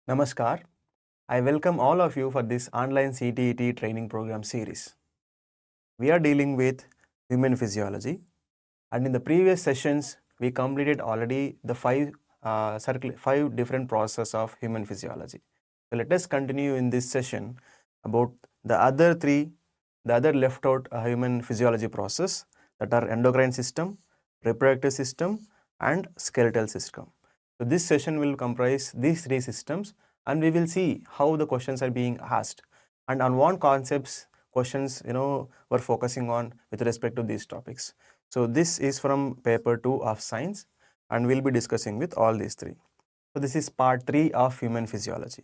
Namaskar. I welcome all of you for this online CTET training program series. We are dealing with human physiology, and in the previous sessions, we completed already the five different processes of human physiology. So let us continue in this session about the other left out human physiology process, that are endocrine system, reproductive system, and skeletal system. So this session will comprise these three systems, and we will see how the questions are being asked and on what concepts questions were focusing on with respect to these topics. So this is from paper 2 of science, and we'll be discussing with all these three. So this is part 3 of human physiology.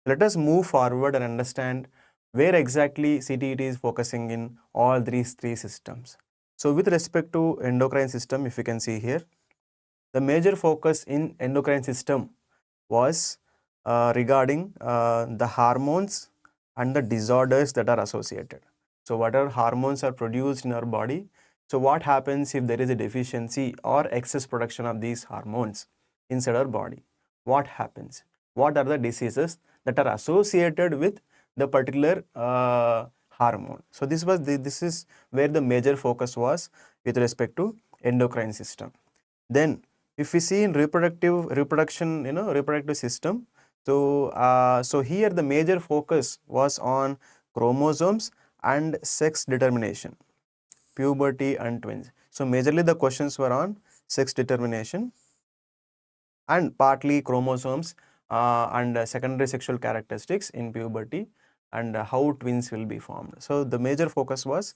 Let us move forward and understand where exactly CTET is focusing in all these three systems. So with respect to endocrine system, if you can see here, the major focus in endocrine system was regarding the hormones and the disorders that are associated. So whatever hormones are produced in our body, so what happens if there is a deficiency or excess production of these hormones inside our body? What happens? What are the diseases that are associated with the particular hormone? So this is where the major focus was with respect to endocrine system. Then if we see in reproductive system, so here the major focus was on chromosomes and sex determination, puberty and twins. So majorly the questions were on sex determination and partly chromosomes and secondary sexual characteristics in puberty, and how twins will be formed. So the major focus was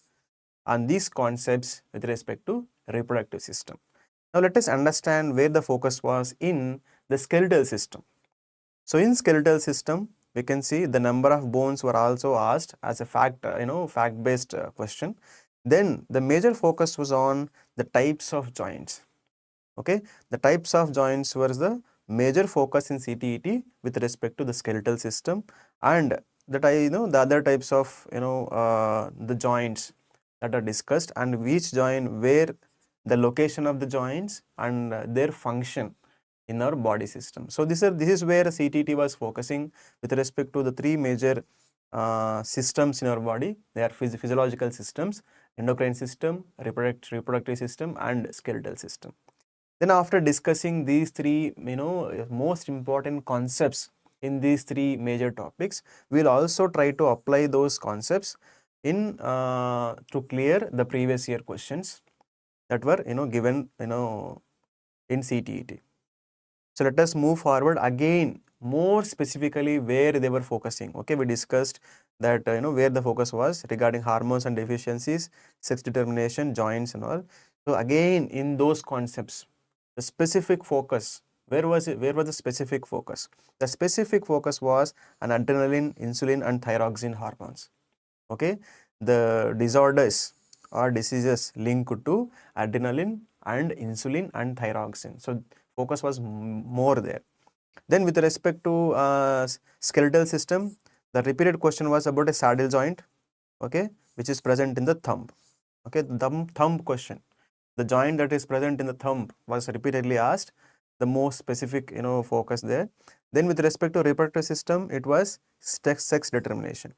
on these concepts with respect to reproductive system. Now let us understand where the focus was in the skeletal system. So in skeletal system, we can see the number of bones were also asked as a fact-based question. Then the major focus was on the types of joints. Okay, the types of joints was the major focus in CTET with respect to the skeletal system, and the other types of the joints that are discussed, and which joint, where the location of the joints and their function in our body system. So this is where CTET was focusing with respect to the three major systems in our body. They are physiological systems: endocrine system, reproductive system, and skeletal system. Then after discussing these three most important concepts in these three major topics, we'll also try to apply those concepts in to clear the previous year questions that were given in CTET. So let us move forward again, more specifically where they were focusing. Okay, we discussed that where the focus was regarding hormones and deficiencies, sex determination, joints and all. So again, in those concepts, the specific focus, where was the specific focus? The specific focus was on adrenaline, insulin and thyroxine hormones. Okay, the disorders or diseases linked to adrenaline and insulin and thyroxine. So focus was more there. Then with respect to skeletal system, the repeated question was about a saddle joint, okay, which is present in the thumb. Okay, the thumb question. The joint that is present in the thumb was repeatedly asked, the most specific focus there. Then with respect to reproductive system, it was sex determination.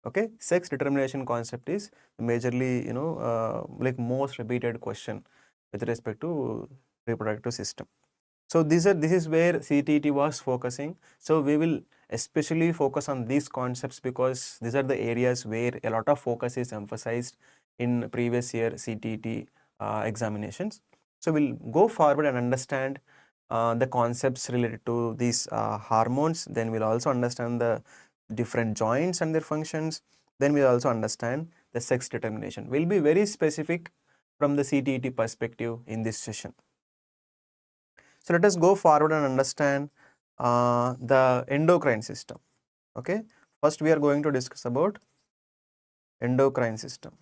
Okay, sex determination concept is majorly like most repeated question with respect to reproductive system. So this is where CTET was focusing. So we will especially focus on these concepts because these are the areas where a lot of focus is emphasized in previous year CTET examinations. So we'll go forward and understand the concepts related to these hormones. Then we'll also understand the different joints and their functions. Then we'll also understand the sex determination. We'll be very specific from the CTET perspective in this session. So let us go forward and understand the endocrine system. Okay, first we are going to discuss about endocrine system.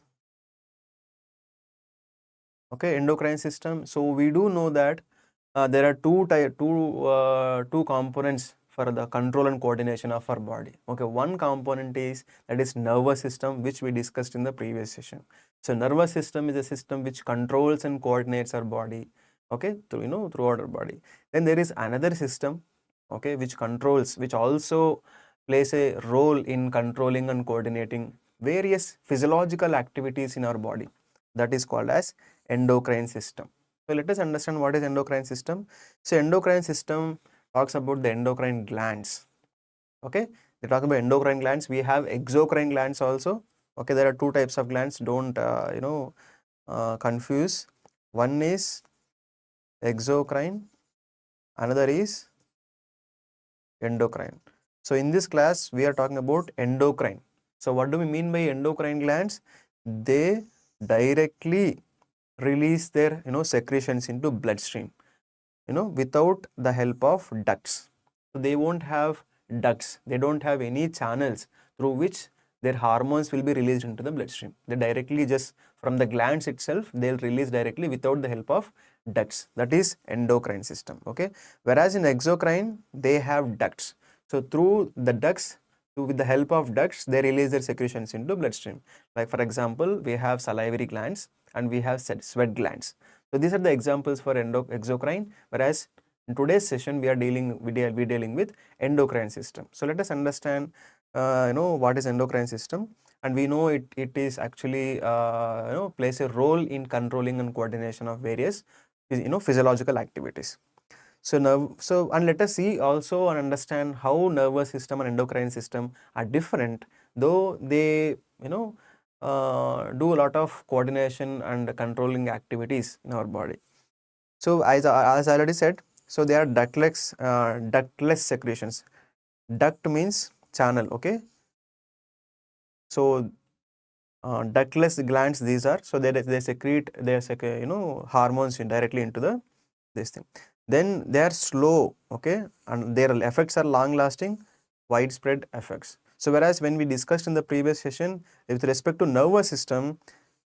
Okay, endocrine system. So we do know that there are two components for the control and coordination of our body. Okay, one component is nervous system, which we discussed in the previous session. So nervous system is a system which controls and coordinates our body, okay, throughout our body. Then there is another system, okay, which also plays a role in controlling and coordinating various physiological activities in our body. That is called as endocrine system. So let us understand what is endocrine system. So endocrine system talks about the endocrine glands. Okay, they talk about endocrine glands. We have exocrine glands also. Okay, there are two types of glands. Don't confuse. One is exocrine, another is endocrine. So in this class we are talking about endocrine. So what do we mean by endocrine glands? They directly release their secretions into bloodstream, without the help of ducts. So they won't have ducts, they don't have any channels through which their hormones will be released into the bloodstream. They directly, just from the glands itself, they'll release directly without the help of ducts. That is endocrine system. Okay, whereas in exocrine they have ducts. So through the ducts, with the help of ducts, they release their secretions into bloodstream. Like for example, we have salivary glands and we have sweat glands. So these are the examples for exocrine, whereas in today's session we are dealing with endocrine system. So let us understand what is endocrine system, and we know it is actually plays a role in controlling and coordination of various physiological activities. So now, and let us see also and understand how nervous system and endocrine system are different, though they do a lot of coordination and controlling activities in our body. So as I already said, so they are ductless secretions. Duct means channel. Okay, so ductless glands these are. So they secrete their hormones directly into the this thing. Then they are slow, okay, and their effects are long lasting, widespread effects. So whereas when we discussed in the previous session with respect to nervous system,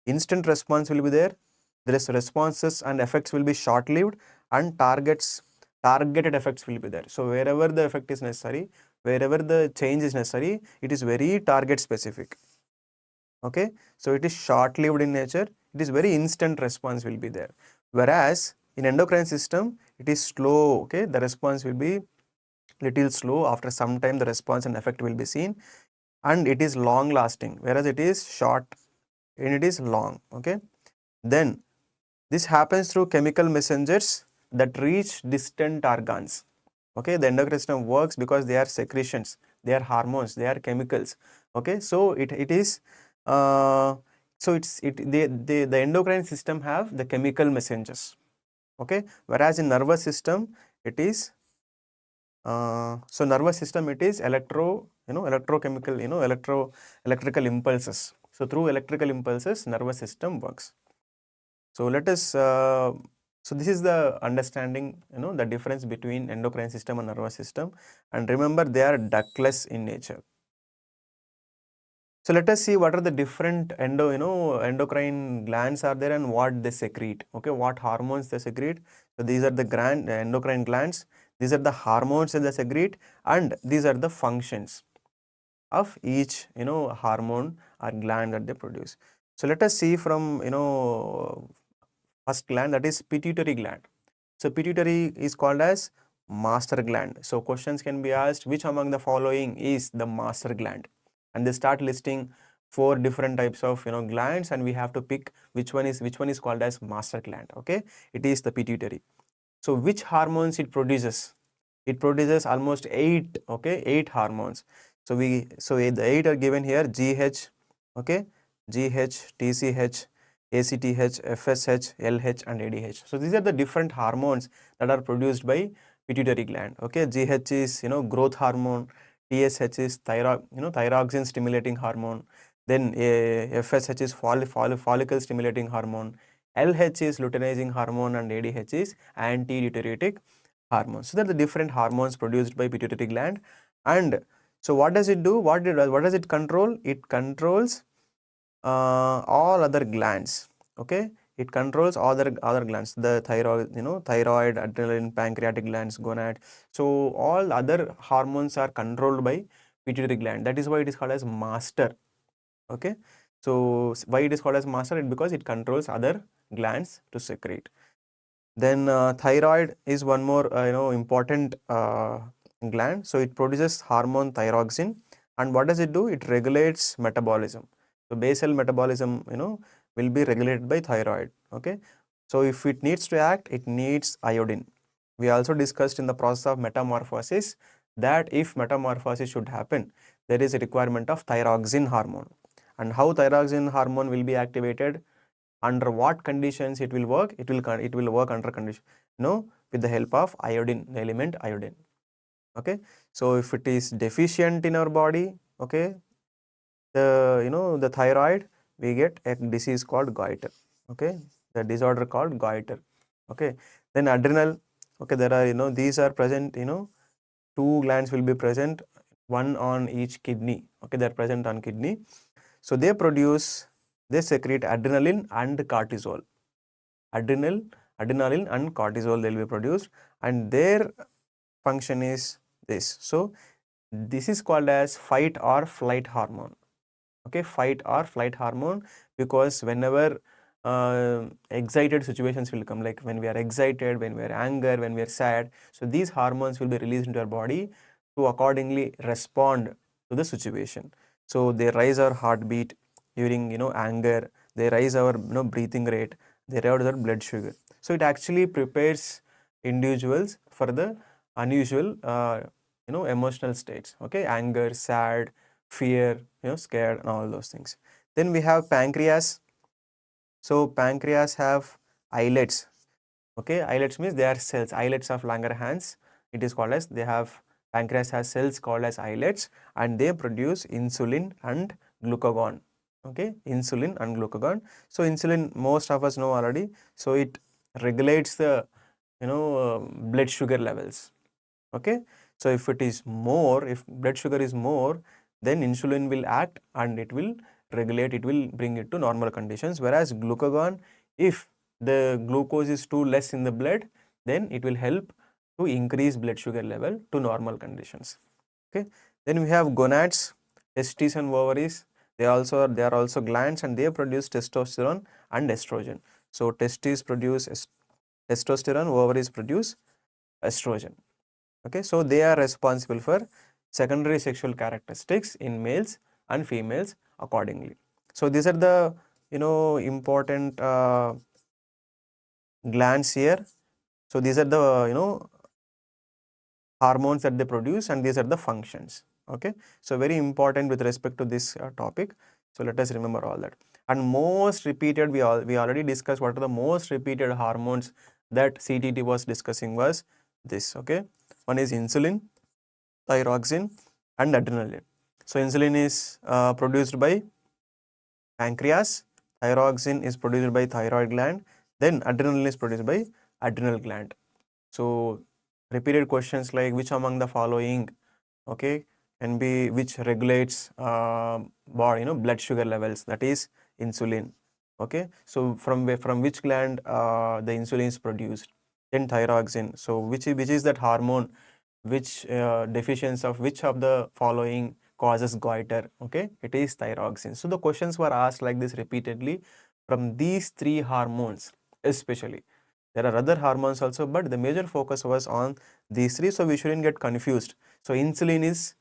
instant response will be there. There is responses and effects will be short lived, and targeted effects will be there. So wherever the effect is necessary, wherever the change is necessary, it is very target specific. Okay, so it is short lived in nature, it is very instant response will be there. Whereas in endocrine system it is slow. Okay, the response will be little slow. After some time the response and effect will be seen, and it is long lasting, whereas it is short and it is long. Okay, then this happens through chemical messengers that reach distant organs. Okay, the endocrine system works because they are secretions, they are hormones, they are chemicals. Okay, so it is so the endocrine system have the chemical messengers. Okay, whereas in nervous system it is so nervous system it is electrochemical, electrical impulses. So through electrical impulses nervous system works. So let us so this is the understanding, the difference between endocrine system and nervous system, and remember they are ductless in nature. So let us see what are the different endocrine glands are there and what they secrete. Okay, what hormones they secrete. So these are the endocrine glands. These are the hormones that they secrete, and these are the functions of each hormone or gland that they produce. So let us see from first gland, that is pituitary gland. So pituitary is called as master gland. So questions can be asked, which among the following is the master gland? And they start listing 4 different types of glands, and we have to pick which one is called as master gland. Okay, it is the pituitary. So which hormones it produces? It produces almost 8, okay, 8 hormones. So the 8 are given here: GH, okay, GH, TCH, ACTH, FSH, LH and ADH. So these are the different hormones that are produced by pituitary gland. Okay, GH is growth hormone, TSH is thyroxine stimulating hormone, then FSH is follicle stimulating hormone, LH is luteinizing hormone, and ADH is anti-deuteritic hormone. So that are the different hormones produced by pituitary gland. And so what does it do? What does it control? It controls all other glands. Okay, it controls other glands, the thyroid, thyroid, adrenaline, pancreatic glands, gonad. So all other hormones are controlled by pituitary gland. That is why it is called as master. Okay, so why it is called as master? It because it controls other glands to secrete. Then thyroid is one more important gland. So it produces hormone thyroxine, and what does it do? It regulates metabolism. So basal metabolism, will be regulated by thyroid. Okay. So if it needs to act, it needs iodine. We also discussed in the process of metamorphosis that if metamorphosis should happen, there is a requirement of thyroxine hormone. And how thyroxine hormone will be activated, under what conditions it will work? It will work under condition, with the help of iodine, the element iodine. Okay. So if it is deficient in our body, okay, the thyroid, we get a disease called goiter. Okay, the disorder called goiter. Okay. Then adrenal, okay, there are, these are present, two glands will be present, one on each kidney. Okay, they are present on kidney. So they secrete adrenaline and cortisol. Adrenaline and cortisol, they will be produced, and their function is this. So this is called as fight or flight hormone. Okay, fight or flight hormone, because whenever excited situations will come, like when we are excited, when we are anger, when we are sad, so these hormones will be released into our body to accordingly respond to the situation. So they raise our heartbeat during anger, they raise our breathing rate, they raise our blood sugar. So it actually prepares individuals for the unusual emotional states. Okay, anger, sad, fear, scared, and all those things. Then we have pancreas. So pancreas have islets. Okay, islets means they are cells, islets of Langerhans. It is called as, they have, pancreas has cells called as islets, and they produce insulin and glucagon. Okay, insulin and glucagon. So insulin, most of us know already. So it regulates the blood sugar levels. Okay, so if it is more, if blood sugar is more, then insulin will act and it will regulate, it will bring it to normal conditions. Whereas glucagon, if the glucose is too less in the blood, then it will help to increase blood sugar level to normal conditions. Okay, then we have gonads, testes and ovaries. They are also glands, and they produce testosterone and estrogen. So testes produce testosterone, ovaries produce estrogen. Okay, so they are responsible for secondary sexual characteristics in males and females accordingly. So these are the important glands here. So these are the hormones that they produce, and these are the functions. Okay, so very important with respect to this topic. So let us remember all that. And most repeated, we already discussed what are the most repeated hormones that CTET was discussing was this. Okay, one is insulin, thyroxine, and adrenaline. So insulin is produced by pancreas, thyroxine is produced by thyroid gland, then adrenaline is produced by adrenal gland. So repeated questions like which among the following, okay, can be, which regulates blood sugar levels, that is insulin. Okay, so from which gland the insulin is produced, then thyroxine. So which is that hormone, which deficiency of which of the following causes goiter? Okay, it is thyroxine. So the questions were asked like this repeatedly from these three hormones especially. There are other hormones also, but the major focus was on these three, so we shouldn't get confused. So insulin is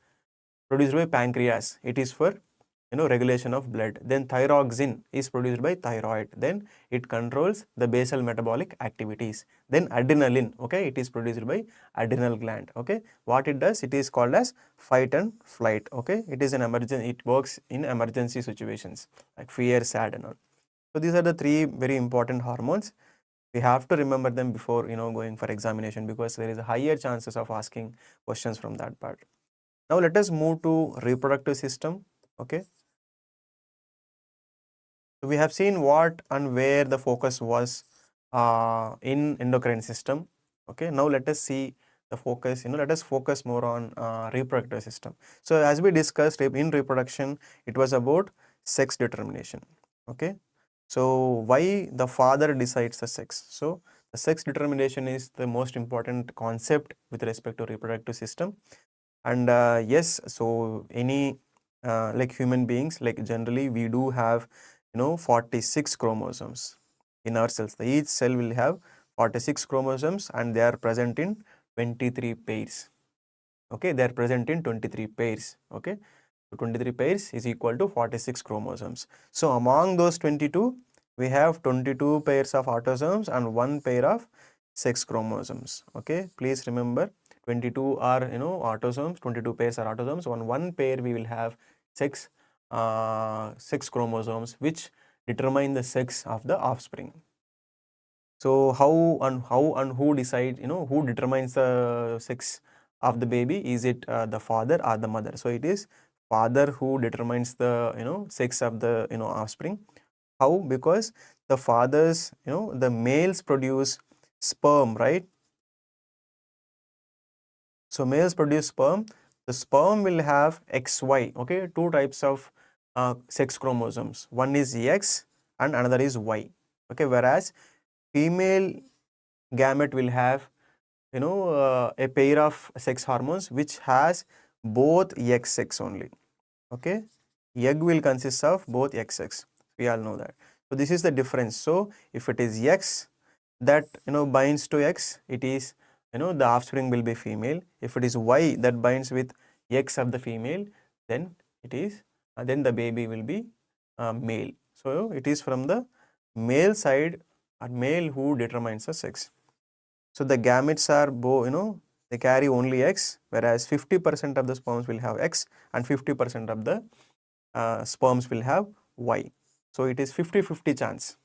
produced by pancreas, it is for regulation of blood. Then thyroxine is produced by thyroid, then it controls the basal metabolic activities. Then adrenaline, okay, it is produced by adrenal gland. Okay, what it does, it is called as fight and flight. Okay, it is an emergency, it works in emergency situations like fear, sad, and all. So these are the three very important hormones. We have to remember them before going for examination, because there is a higher chances of asking questions from that part. Now let us move to reproductive system. Okay, so we have seen what and where the focus was in endocrine system. Okay, now let us see the focus, let us focus more on reproductive system. So as we discussed in reproduction, it was about sex determination. Okay, so why the father decides the sex? So the sex determination is the most important concept with respect to reproductive system. And yes, so any like human beings, like generally we do have 46 chromosomes in our cells. Each cell will have 46 chromosomes, and they are present in 23 pairs. Okay, they are present in 23 pairs. Okay, so 23 pairs is equal to 46 chromosomes. So among those 22, we have 22 pairs of autosomes and 1 pair of sex chromosomes. Okay, please remember 22 are autosomes, 22 pairs are autosomes. On one pair we will have sex sex chromosomes which determine the sex of the offspring. So how and who decide, who determines the sex of the baby? Is it the father or the mother? So it is father who determines the sex of the offspring. How? Because the fathers, the males produce sperm, right? So males produce sperm. The sperm will have XY, okay, two types of sex chromosomes. One is X and another is Y. Okay, whereas female gamete will have a pair of sex hormones which has both XX only. Okay, egg will consist of both XX. We all know that. So this is the difference. So if it is X that binds to X, it is the offspring will be female. If it is Y that binds with X of the female, then it is then the baby will be male. So it is from the male side or male who determines the sex. So the gametes are they carry only X, whereas 50% of the sperms will have X and 50% of the sperms will have Y. So it is 50-50 chance.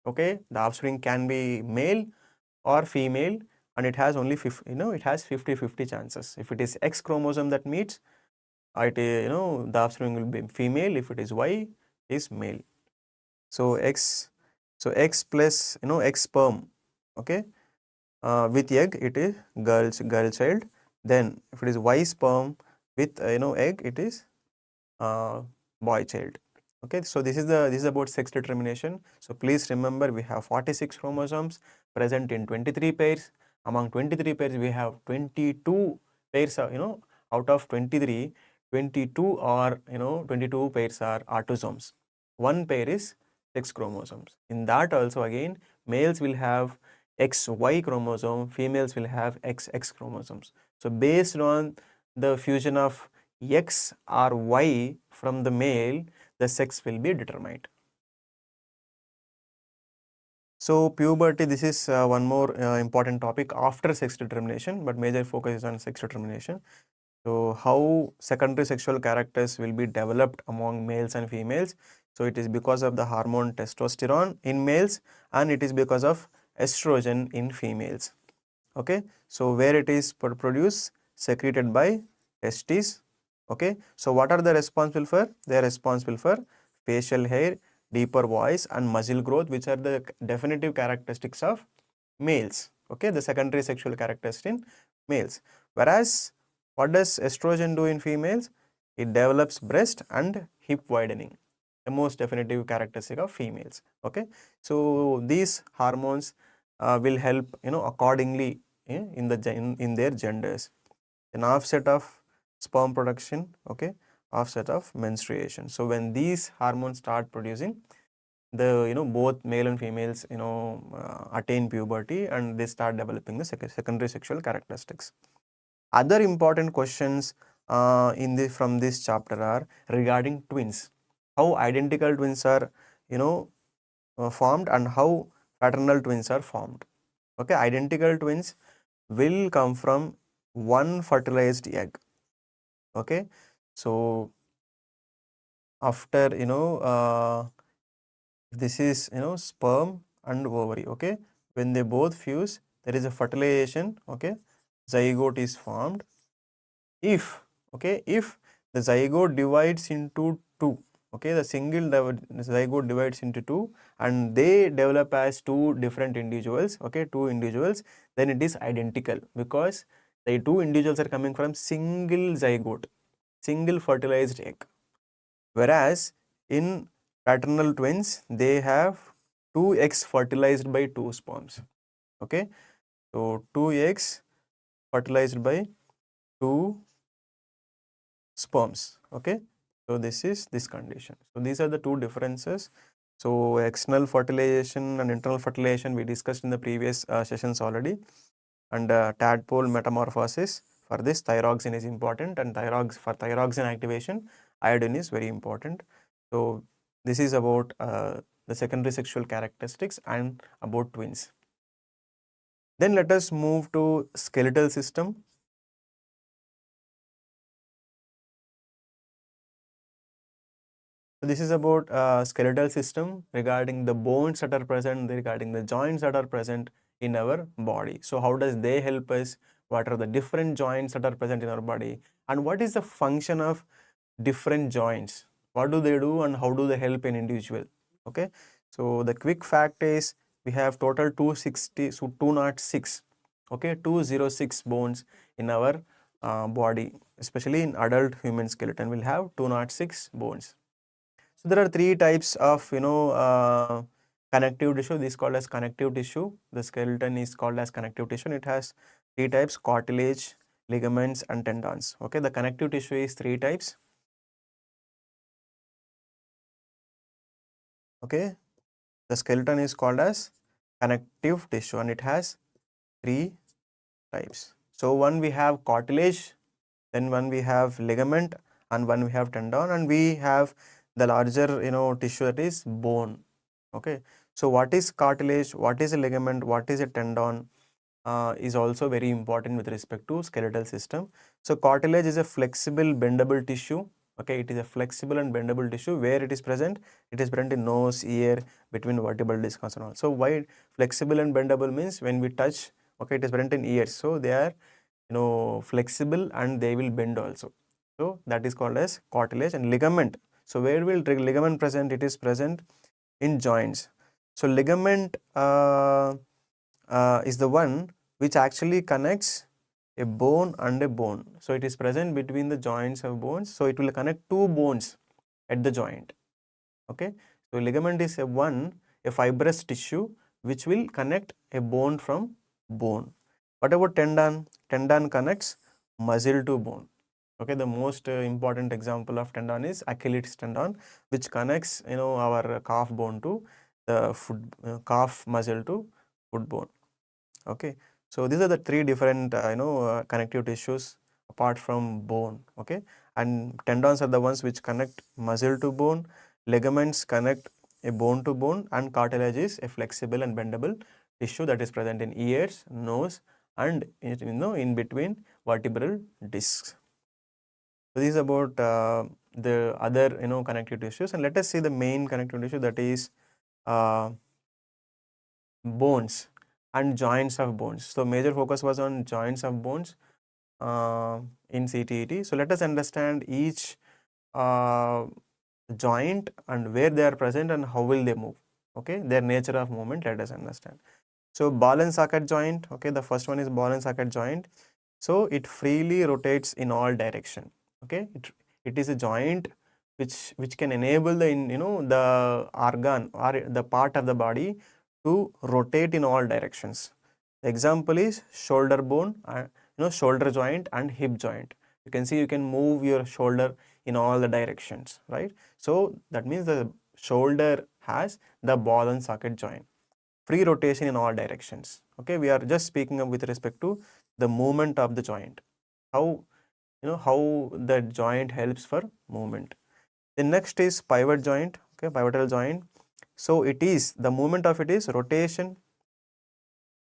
Okay, the offspring can be male or female, and it has only it has 50-50 chances. If it is X chromosome that meets, the offspring will be female. If it is Y, is male. So X plus X sperm. Okay, with egg it is girl child. Then if it is Y sperm with egg, it is boy child. Okay, so this is about sex determination. So please remember, we have 46 chromosomes present in 23 pairs. Among 23 pairs we have 22 pairs of, out of 23, 22 are 22 pairs are autosomes. One pair is sex chromosomes. In that also again, males will have XY chromosome, females will have XX chromosomes. So based on the fusion of X or Y from the male, the sex will be determined. So puberty, this is one more important topic after sex determination, but major focus is on sex determination. So how secondary sexual characters will be developed among males and females? So it is because of the hormone testosterone in males, and it is because of estrogen in females. Okay, so where it is produced, secreted by testes. Okay, so what are they responsible for? They are responsible for facial hair, deeper voice and muscle growth, which are the definitive characteristics of males. Okay, the secondary sexual characteristics in males. Whereas what does estrogen do in females? It develops breast and hip widening, the most definitive characteristic of females. Okay, so these hormones will help accordingly in their genders. An offset of sperm production, okay, offset of menstruation. So when these hormones start producing, the both male and females attain puberty and they start developing the secondary sexual characteristics. Other important questions from this chapter are regarding twins. How identical twins are formed and how fraternal twins are formed. Okay, identical twins will come from one fertilized egg. Okay, so after this is sperm and ovary. Okay, when they both fuse, there is a fertilization. Okay, zygote is formed. If the zygote divides into two, okay, the zygote divides into two and they develop as two different individuals, okay, two individuals, then it is identical because the two individuals are coming from single zygote, single fertilized egg. Whereas in fraternal twins, they have two eggs fertilized by two sperms. Okay, so two eggs fertilized by two sperms. Okay, so this is this condition. So these are the two differences. So external fertilization and internal fertilization we discussed in the previous sessions already, and tadpole metamorphosis For this, thyroxine is important, and for thyroxine activation, iodine is very important. So this is about the secondary sexual characteristics and about twins. Then let us move to skeletal system. So this is about skeletal system regarding the bones that are present, regarding the joints that are present in our body. So how does they help us? What are the different joints that are present in our body? And what is the function of different joints? What do they do and how do they help an individual? Okay. So the quick fact is we have total 260, so 206, okay, 206 bones in our body, especially in adult human skeleton. We'll have 206 bones. So there are three types of connective tissue. This is called as connective tissue. The skeleton is called as connective tissue. It has three types: cartilage, ligaments, and tendons. Okay, the connective tissue is three types. Okay, the skeleton is called as connective tissue, and it has three types. So one we have cartilage, then one we have ligament, and one we have tendon, and we have the larger tissue, that is bone. Okay, so what is cartilage, what is a ligament, what is a tendon, is also very important with respect to skeletal system. So cartilage is a flexible bendable tissue. Okay, it is a flexible and bendable tissue. Where it is present? It is present in nose, ear, between vertebral discs and all. So why flexible and bendable means when we touch, okay, it is present in ears, so they are flexible and they will bend also. So that is called as cartilage. And ligament, so where will ligament present? It is present in joints. So ligament is the one which actually connects a bone and a bone. So it is present between the joints of bones. So it will connect two bones at the joint. Okay, so ligament is a fibrous tissue which will connect a bone from bone. What about tendon? Tendon connects muscle to bone. Okay, the most important example of tendon is Achilles tendon, which connects our calf bone to the foot, calf muscle to foot bone. Okay, so these are the three different connective tissues apart from bone. Okay, and tendons are the ones which connect muscle to bone, ligaments connect a bone to bone, and cartilage is a flexible and bendable tissue that is present in ears, nose, and in between vertebral discs. So this is about the other connective tissues, and let us see the main connective tissue, that is bones and joints of bones. So major focus was on joints of bones in CTET. So let us understand each joint and where they are present and how will they move. Okay, their nature of movement, let us understand. So ball and socket joint, okay, the first one is ball and socket joint. So it freely rotates in all direction. Okay, it is a joint which can enable the organ or the part of the body to rotate in all directions. The example is shoulder bone, shoulder joint and hip joint. You can see you can move your shoulder in all the directions, right? So that means the shoulder has the ball and socket joint, free rotation in all directions. Okay, we are just speaking of with respect to the movement of the joint, how how the joint helps for movement. The next is pivot joint. Okay, pivotal joint. So it is the movement of it is rotation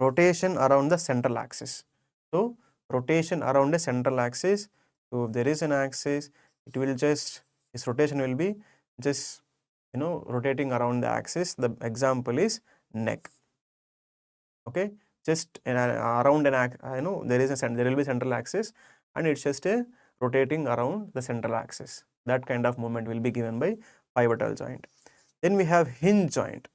around the central axis. So rotation around the central axis. So if there is an axis, it will just, its rotation will be just rotating around the axis. The example is neck. Okay, just around an there will be central axis, and it's just a rotating around the central axis. That kind of movement will be given by pivotal joint. Then we have hinge joint.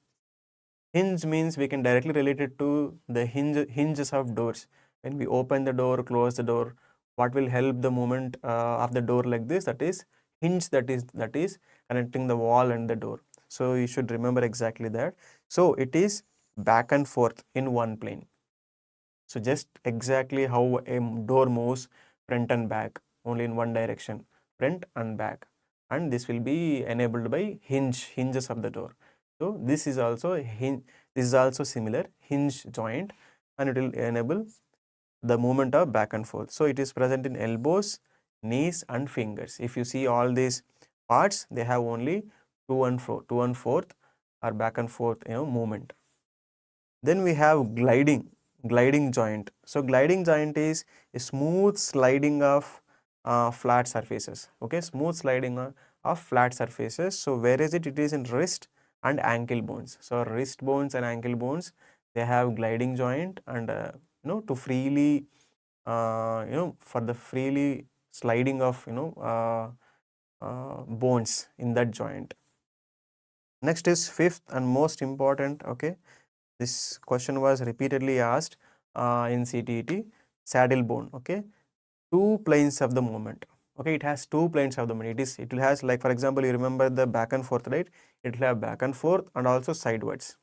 Hinge means we can directly relate it to the hinges of doors. When we open the door, close the door, what will help the movement of the door like this? That is hinge, that is connecting the wall and the door. So you should remember exactly that. So it is back and forth in one plane. So just exactly how a door moves front and back, only in one direction, front and back, and this will be enabled by hinges of the door. So this is also a hinge, this is also similar hinge joint, and it will enable the movement of back and forth. So it is present in elbows, knees and fingers. If you see all these parts, they have only two and fourth or back and forth movement. Then we have gliding joint. So gliding joint is a smooth sliding of flat surfaces. Okay, smooth sliding of flat surfaces. So where is it? It is in wrist and ankle bones. So wrist bones and ankle bones, they have gliding joint, and to freely for the freely sliding of bones in that joint. Next is fifth and most important. Okay, this question was repeatedly asked in CTET, saddle bone. Okay, two planes of the movement. Okay, it has two planes of the movement. It will has, like for example, you remember the back and forth, right? It will have back and forth and also sidewards.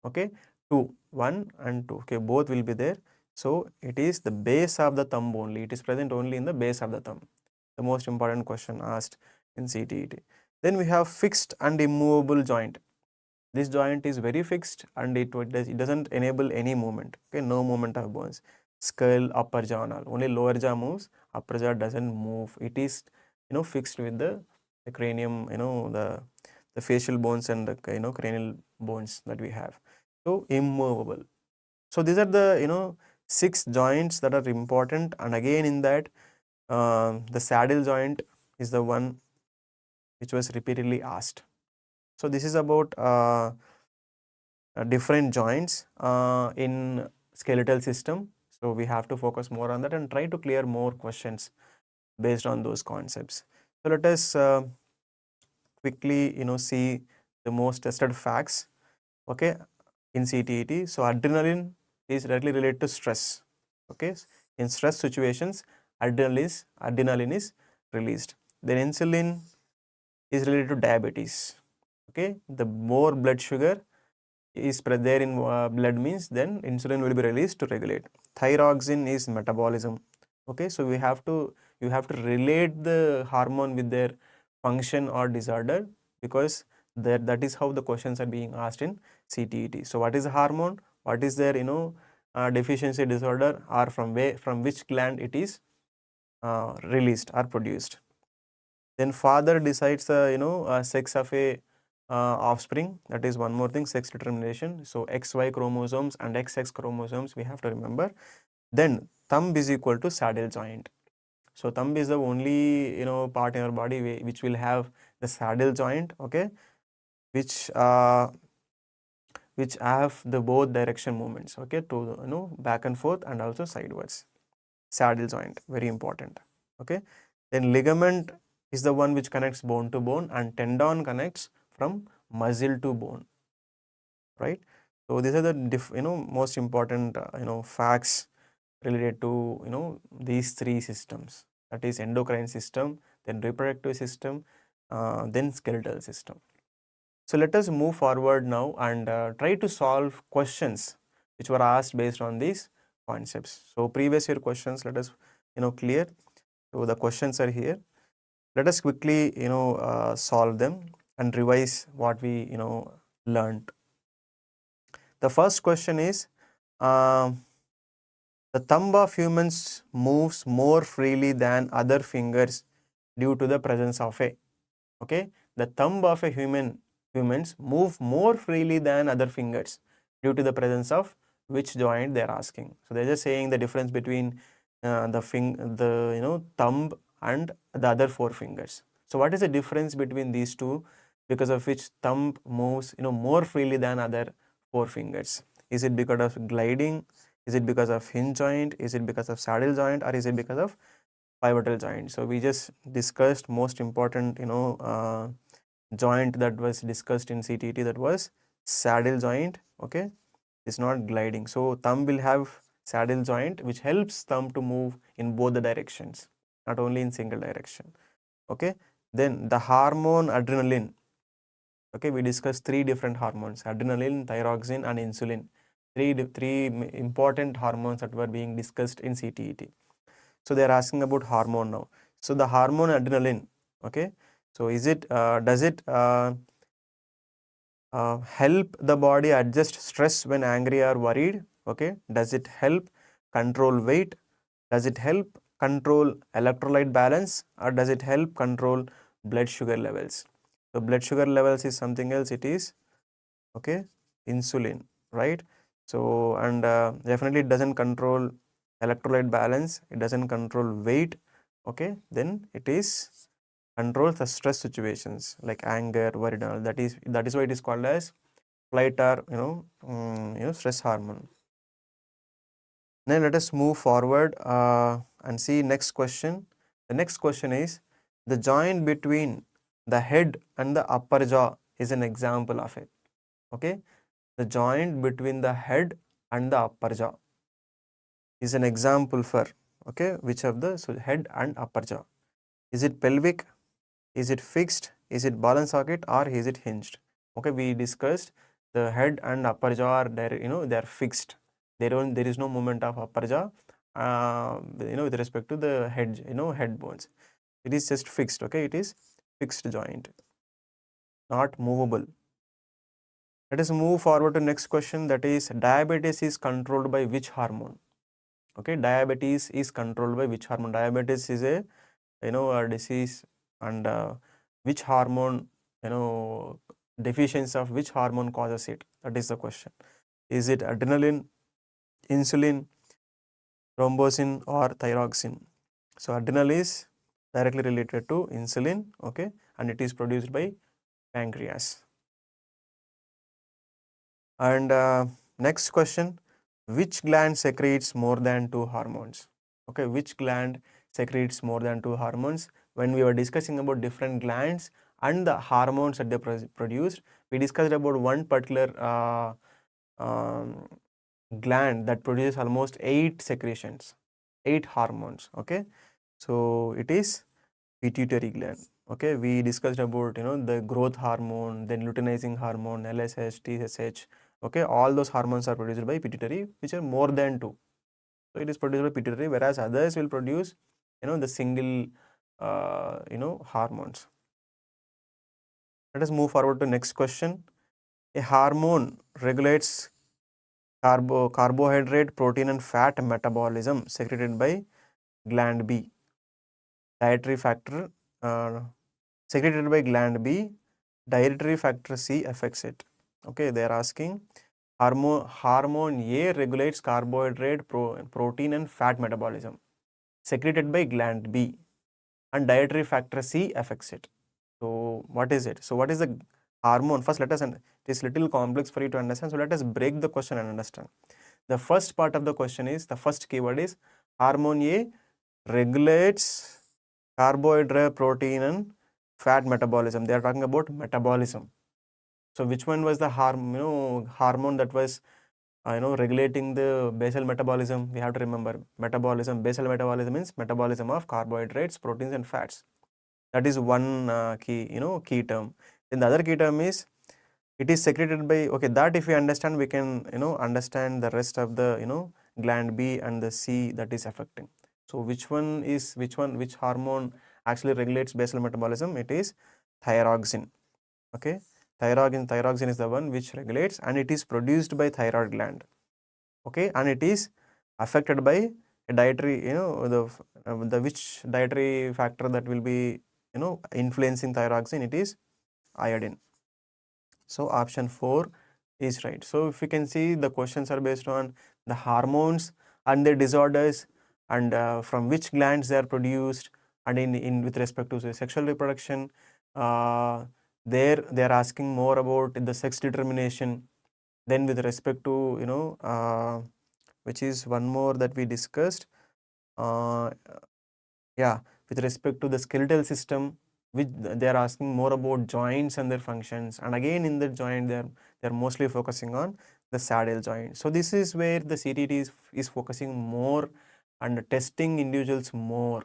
Okay, two, one and two. Okay, both will be there. So it is the base of the thumb only. It is present only in the base of the thumb. The most important question asked in CTET. Then we have fixed and immovable joint. This joint is very fixed and it doesn't enable any movement. Okay, no movement of bones. Skull, upper jaw and all. Only lower jaw moves, upper jaw doesn't move. It is fixed with the cranium, the facial bones and the cranial bones that we have. So immovable. So these are the 6 joints that are important, and again in that the saddle joint is the one which was repeatedly asked. So this is about different joints in skeletal system. So we have to focus more on that and try to clear more questions based on those concepts. So let us quickly see the most tested facts. Okay, in CTET. So adrenaline is directly related to stress. Okay, in stress situations, adrenaline is released. Then insulin is related to diabetes. Okay, the more blood sugar is there in blood means then insulin will be released to regulate. Thyroxine is metabolism. Okay, so you have to relate the hormone with their function or disorder, because that is how the questions are being asked in CTET. So what is a hormone? What is their deficiency disorder, or from which gland it is released or produced. Then father decides sex of a offspring. That is one more thing, sex determination. So XY chromosomes and XX chromosomes we have to remember. Then thumb is equal to saddle joint. So thumb is the only part in our body which will have the saddle joint. Okay, which have the both direction movements. Okay, to back and forth and also sideways. Saddle joint, very important. Okay, then ligament is the one which connects bone to bone, and tendon connects from muscle to bone, right? So these are the most important facts related to these three systems, that is endocrine system, then reproductive system, then skeletal system. So let us move forward now and try to solve questions which were asked based on these concepts. So previous year questions, let us clear. So the questions are here. Let us quickly solve them and revise what we learned. The first question is, the thumb of humans moves more freely than other fingers due to the presence of a. Okay, the thumb of a humans move more freely than other fingers due to the presence of which joint they are asking. So they're just saying the difference between the thumb and the other 4 fingers. So what is the difference between these two, because of which thumb moves more freely than other 4 fingers? Is it because of gliding? Is it because of hinge joint? Is it because of saddle joint? Or is it because of pivotal joint? So we just discussed most important joint that was discussed in CTET, that was saddle joint. Okay, it's not gliding. So thumb will have saddle joint which helps thumb to move in both the directions, not only in single direction. Okay, then the hormone adrenaline. Okay, we discussed 3 different hormones: adrenaline, thyroxine and insulin. Three important hormones that were being discussed in CTET. So they are asking about hormone now. So the hormone adrenaline, okay, so is it does it help the body adjust stress when angry or worried? Okay, does it help control weight? Does it help control electrolyte balance, or does it help control blood sugar levels? So blood sugar levels is something else, it is okay, insulin, right? So and definitely it doesn't control electrolyte balance, it doesn't control weight, okay, then it is controls the stress situations like anger, worry, and all. That is why it is called as flight or stress hormone. Now let us move forward and see next question. The next question is, the joint between the head and the upper jaw is an example of it. Okay, the joint between the head and the upper jaw is an example for, okay, which of the, so head and upper jaw. Is it pelvic? Is it fixed? Is it ball and socket, or is it hinged? Okay, we discussed the head and upper jaw are there, they are fixed. There is no movement of upper jaw, with respect to the head, head bones. It is just fixed. Okay, it is fixed joint, not movable. Let us move forward to next question, that is, diabetes is controlled by which hormone? Okay, diabetes is controlled by which hormone? Diabetes is a disease, and which hormone, deficiency of which hormone causes it? That is the question. Is it adrenaline, insulin, thrombosin, or thyroxine? So adrenal is directly related to insulin, okay, and it is produced by pancreas. And next question, which gland secretes more than two hormones? Okay, which gland secretes more than two hormones? When we were discussing about different glands and the hormones that they produced, we discussed about one particular gland that produces almost 8 secretions, 8 hormones. Okay, so it is pituitary gland. Okay, we discussed about the growth hormone, then luteinizing hormone, LSH, TSH. Okay, all those hormones are produced by pituitary, which are more than 2. So it is produced by pituitary, whereas others will produce the single hormones. Let us move forward to next question. A hormone regulates carbohydrate, protein, and fat metabolism secreted by gland B. Dietary factor secreted by gland B. Dietary factor C affects it. Okay, they are asking, hormone A regulates carbohydrate, protein, and fat metabolism secreted by gland B, and dietary factor C affects it. So what is it? So what is the hormone? First, let us, it is little complex for you to understand. So let us break the question and understand. The first part of the question is, the first keyword is, hormone A regulates carbohydrate, protein, and fat metabolism. They are talking about metabolism. So which one was the hormone that was regulating the basal metabolism? We have to remember metabolism. Basal metabolism means metabolism of carbohydrates, proteins, and fats. That is one key term. Then the other key term is, it is secreted by, okay, that if we understand, we can understand the rest of the gland B and the C that is affecting. So which hormone actually regulates basal metabolism? It is thyroxine. Okay, thyroxine is the one which regulates, and it is produced by thyroid gland. Okay, and it is affected by a dietary, the which dietary factor that will be influencing thyroxine? It is iodine. So option 4 is right. So if you can see, the questions are based on the hormones and their disorders, and from which glands they are produced, and in with respect to, say, sexual reproduction, they are asking more about the sex determination. Then with respect to which is one more that we discussed, yeah, with respect to the skeletal system, which they are asking more about joints and their functions, and again in the joint they are mostly focusing on the saddle joint. So this is where the CTET is focusing more and testing individuals more,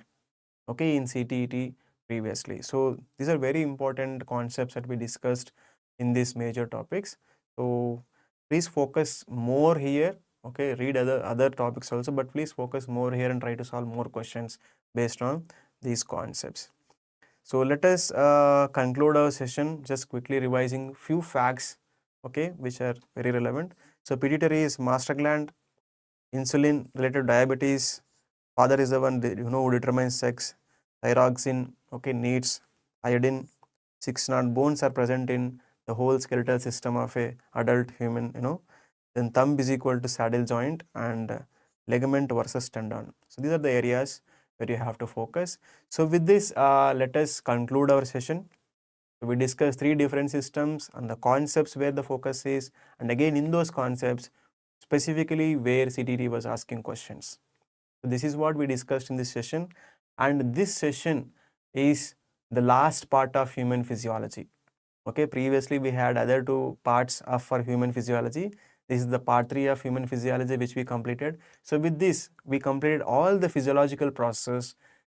okay, in CTET previously. So these are very important concepts that we discussed in these major topics. So please focus more here. Okay, read other topics also, but please focus more here and try to solve more questions based on these concepts. So let us conclude our session just quickly revising few facts, okay, which are very relevant. So pituitary is master gland, insulin related diabetes, father is the one who determines sex, thyroxine, okay, needs iodine, 6 knot bones are present in the whole skeletal system of a adult human, then thumb is equal to saddle joint, and ligament versus tendon. So these are the areas where you have to focus. So with this, let us conclude our session. We discussed 3 different systems and the concepts where the focus is, and again in those concepts specifically where CTET was asking questions. So this is what we discussed in this session, and this session is the last part of human physiology. Okay, previously we had other 2 parts of for human physiology. This is the part 3 of human physiology which we completed. So with this we completed all the physiological process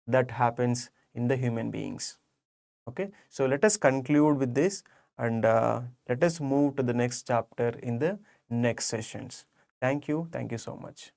that happens in the human beings. Okay, so let us conclude with this, and let us move to the next chapter in the next sessions. Thank you so much.